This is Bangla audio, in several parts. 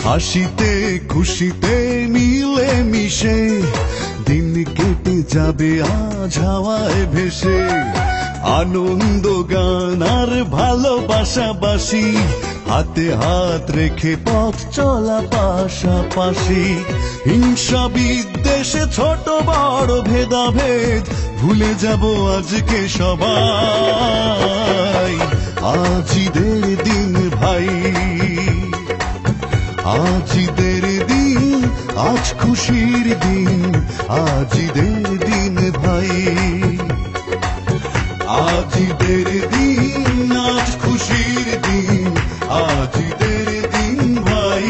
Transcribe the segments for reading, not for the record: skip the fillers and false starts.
হাসিতে খুশিতে মিলে মিশে দিন কেটে যাবে আজ হাওয়ায় ভেসে। আনন্দ গান আর ভালোবাসাবাসি, হাতে হাত রেখে পথ চলা পাশাপাশি। হিংসা বিদ্বেষে ছোট বড় ভেদাভেদ ভুলে যাব আজকে সবাই। আজ ঈদের দিন ভাই, আজ ঈদের দিন, আজ খুশির দিন, আজ ঈদের দিন ভাই। আজ ঈদের দিন, আজ খুশির দিন, আজ ঈদের দিন ভাই।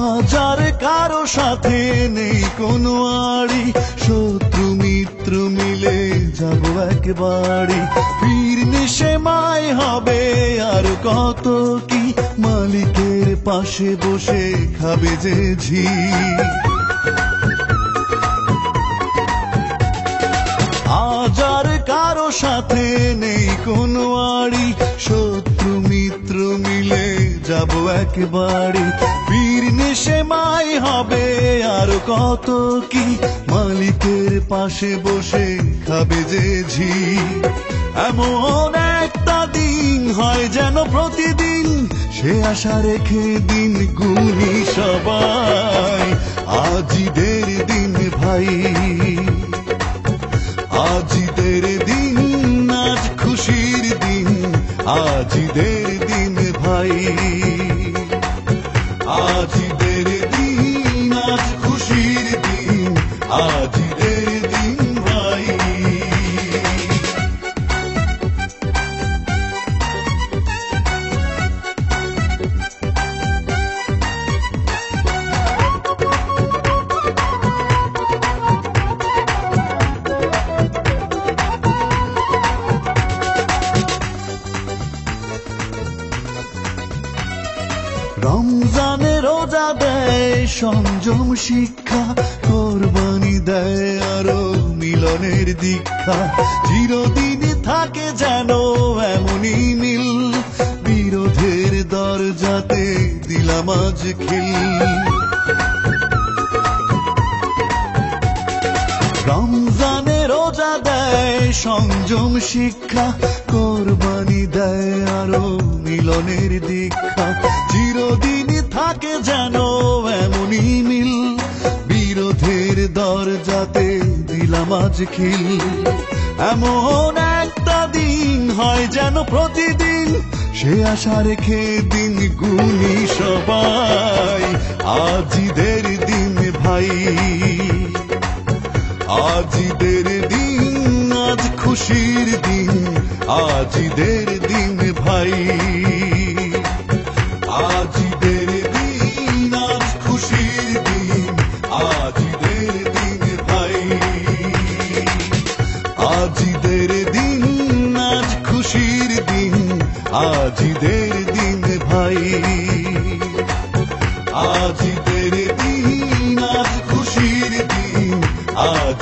আজ আর কারো সাথে নেই কোনো আড়ি, শত্রু মিত্র মিলে যাব একবারে। পীর নিশানায় হবে আর কত কি, মালিকের পাশে বসে খাবে যে ঝি। আজ আর কারো সাথে নেই কোনো আড়ি, শত্রু মিত্র মিলে যাব একবারে। পীর নিশানায় হবে আর কত কি, মালিকের পাশে বসে খাবে যে ঝি। এমন একটা দিন হয় যেন প্রতিদিন, সে আশা রেখে দিন গুনি সবাই। আজ ঈদের দিন ভাই, আজ ঈদের দিন, আজ খুশির দিন, আজ ঈদের দিন ভাই। আজ ঈদের দিন, আজ খুশির দিন, আজ ঈদের দিন ভাই। রমজানে রোজা দেয় সংযম শিক্ষা, কোরবানি দেয় আরো মিলনের দীক্ষা। চিরদিন থাকে যেন এমনই মিল, বিরোধের দরজাতে দিলাম আজ খিল। রমজানে রোজা দেয় সংযম শিক্ষা, কোরবানি দেয় আরো মিলনের দীক্ষা। চিরদিন থাকে যেন এমনই মিল, বিরোধের দরজাতে দিলাম আজ খিল। এমন একটা দিন হয় যেন প্রতিদিন, সে আশা রেখে দিন গুনি সবাই। আজ ঈদের দিন ভাই, আজ ঈদের দিন, আজ খুশির দিন, আজ ঈদের দিন ভাই। আজ ঈদের দিন, আজ খুশির দিন, আজ ঈদের দিন ভাই। আজ ঈদের দিন, আজ খুশির দিন, আজ ঈদের দিন ভাই। আজ ঈদের দিন, আজ খুশির দিন, আজ